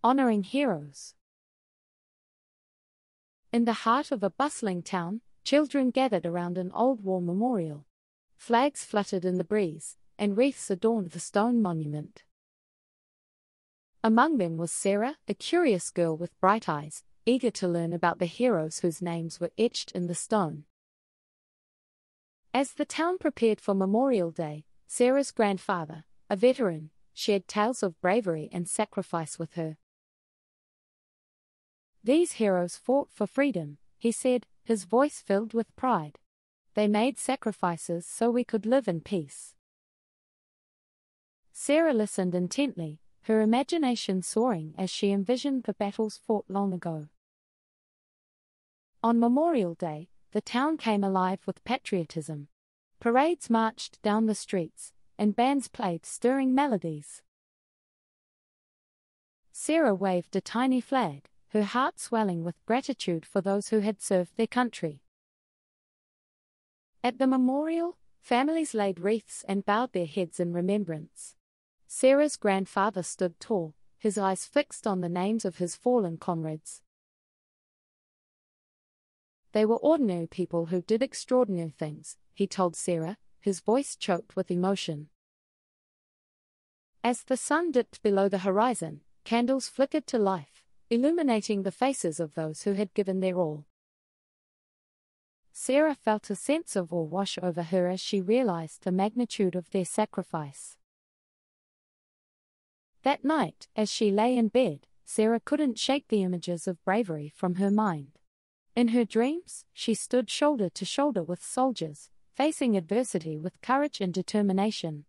Honoring heroes. In the heart of a bustling town, children gathered around an old war memorial. Flags fluttered in the breeze, and wreaths adorned the stone monument. Among them was Sarah, a curious girl with bright eyes, eager to learn about the heroes whose names were etched in the stone. As the town prepared for Memorial Day, Sarah's grandfather, a veteran, shared tales of bravery and sacrifice with her. "These heroes fought for freedom," he said, his voice filled with pride. "They made sacrifices so we could live in peace." Sarah listened intently, her imagination soaring as she envisioned the battles fought long ago. On Memorial Day, the town came alive with patriotism. Parades marched down the streets, and bands played stirring melodies. Sarah waved a tiny flag, her heart swelling with gratitude for those who had served their country. At the memorial, families laid wreaths and bowed their heads in remembrance. Sarah's grandfather stood tall, his eyes fixed on the names of his fallen comrades. "They were ordinary people who did extraordinary things," he told Sarah, his voice choked with emotion. As the sun dipped below the horizon, candles flickered to life, illuminating the faces of those who had given their all. Sarah felt a sense of awe wash over her as she realized the magnitude of their sacrifice. That night, as she lay in bed, Sarah couldn't shake the images of bravery from her mind. In her dreams, she stood shoulder to shoulder with soldiers, facing adversity with courage and determination.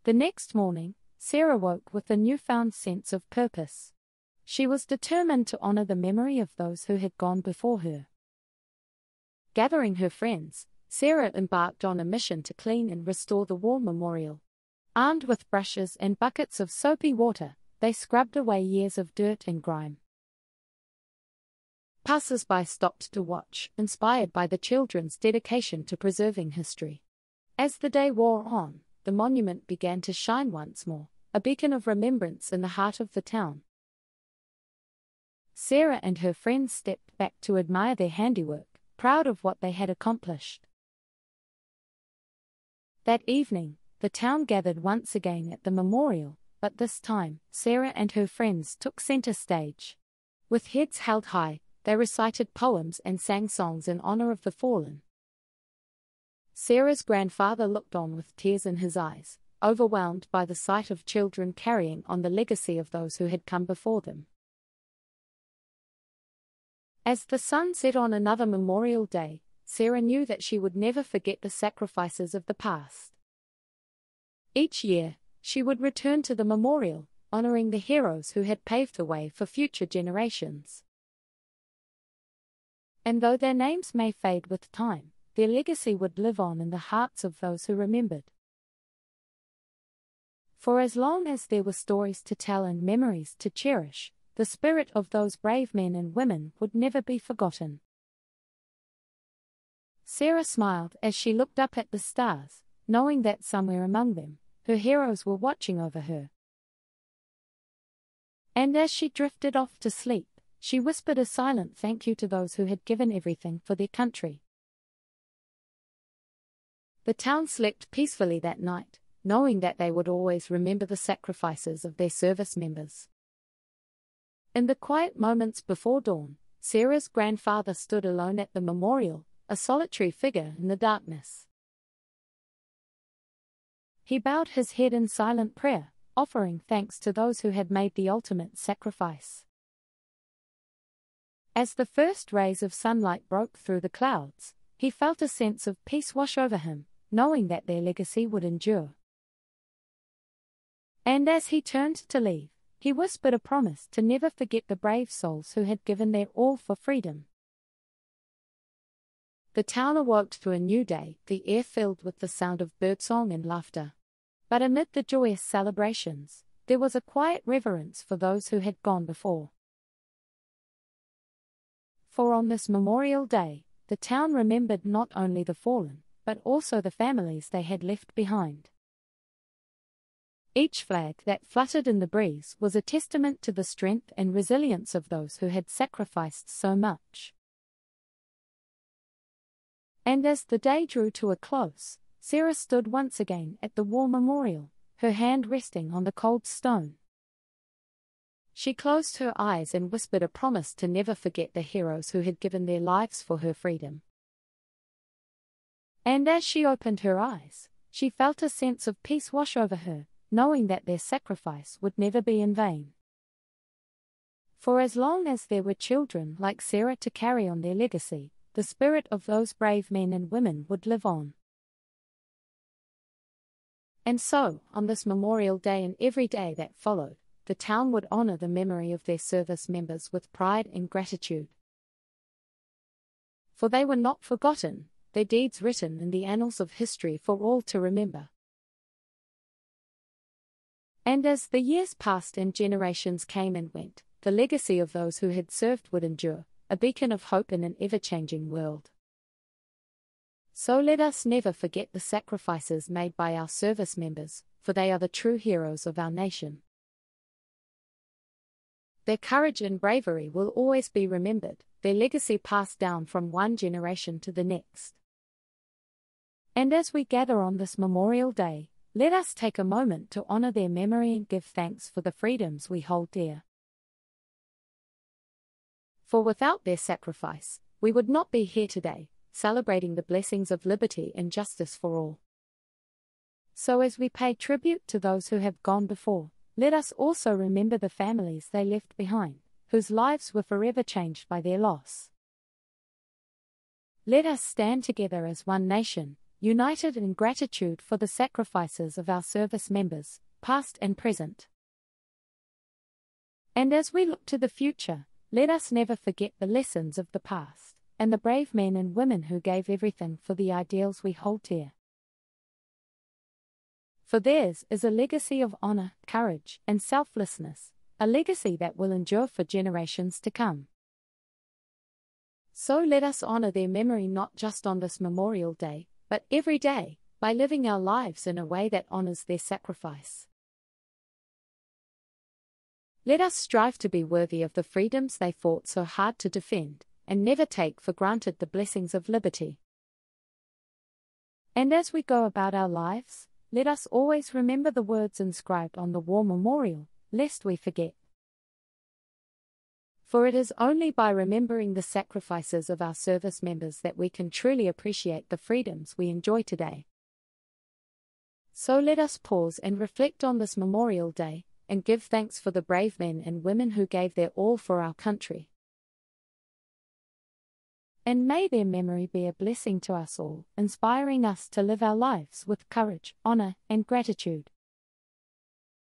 The next morning, Sarah woke with a newfound sense of purpose. She was determined to honor the memory of those who had gone before her. Gathering her friends, Sarah embarked on a mission to clean and restore the war memorial. Armed with brushes and buckets of soapy water, they scrubbed away years of dirt and grime. Passers-by stopped to watch, inspired by the children's dedication to preserving history. As the day wore on, the monument began to shine once more, a beacon of remembrance in the heart of the town. Sarah and her friends stepped back to admire their handiwork, proud of what they had accomplished. That evening, the town gathered once again at the memorial, but this time, Sarah and her friends took center stage. With heads held high, they recited poems and sang songs in honor of the fallen. Sarah's grandfather looked on with tears in his eyes, overwhelmed by the sight of children carrying on the legacy of those who had come before them. As the sun set on another Memorial Day, Sarah knew that she would never forget the sacrifices of the past. Each year, she would return to the memorial, honoring the heroes who had paved the way for future generations. And though their names may fade with time, their legacy would live on in the hearts of those who remembered. For as long as there were stories to tell and memories to cherish, the spirit of those brave men and women would never be forgotten. Sarah smiled as she looked up at the stars, knowing that somewhere among them, her heroes were watching over her. And as she drifted off to sleep, she whispered a silent thank you to those who had given everything for their country. The town slept peacefully that night, knowing that they would always remember the sacrifices of their service members. In the quiet moments before dawn, Sarah's grandfather stood alone at the memorial, a solitary figure in the darkness. He bowed his head in silent prayer, offering thanks to those who had made the ultimate sacrifice. As the first rays of sunlight broke through the clouds, he felt a sense of peace wash over him, knowing that their legacy would endure. And as he turned to leave, he whispered a promise to never forget the brave souls who had given their all for freedom. The town awoke to a new day, the air filled with the sound of birdsong and laughter. But amid the joyous celebrations, there was a quiet reverence for those who had gone before. For on this Memorial Day, the town remembered not only the fallen, but also the families they had left behind. Each flag that fluttered in the breeze was a testament to the strength and resilience of those who had sacrificed so much. And as the day drew to a close, Sarah stood once again at the war memorial, her hand resting on the cold stone. She closed her eyes and whispered a promise to never forget the heroes who had given their lives for her freedom. And as she opened her eyes, she felt a sense of peace wash over her, knowing that their sacrifice would never be in vain. For as long as there were children like Sarah to carry on their legacy, the spirit of those brave men and women would live on. And so, on this Memorial Day and every day that followed, the town would honor the memory of their service members with pride and gratitude. For they were not forgotten, their deeds written in the annals of history for all to remember. And as the years passed and generations came and went, the legacy of those who had served would endure, a beacon of hope in an ever-changing world. So let us never forget the sacrifices made by our service members, for they are the true heroes of our nation. Their courage and bravery will always be remembered, their legacy passed down from one generation to the next. And as we gather on this Memorial Day, let us take a moment to honor their memory and give thanks for the freedoms we hold dear. For without their sacrifice, we would not be here today, celebrating the blessings of liberty and justice for all. So as we pay tribute to those who have gone before, let us also remember the families they left behind, whose lives were forever changed by their loss. Let us stand together as one nation, united in gratitude for the sacrifices of our service members, past and present. And as we look to the future, let us never forget the lessons of the past, and the brave men and women who gave everything for the ideals we hold dear. For theirs is a legacy of honor, courage, and selflessness, a legacy that will endure for generations to come. So let us honor their memory not just on this Memorial Day, but every day, by living our lives in a way that honors their sacrifice. Let us strive to be worthy of the freedoms they fought so hard to defend, and never take for granted the blessings of liberty. And as we go about our lives, let us always remember the words inscribed on the war memorial, lest we forget. For it is only by remembering the sacrifices of our service members that we can truly appreciate the freedoms we enjoy today. So let us pause and reflect on this Memorial Day, and give thanks for the brave men and women who gave their all for our country. And may their memory be a blessing to us all, inspiring us to live our lives with courage, honor, and gratitude.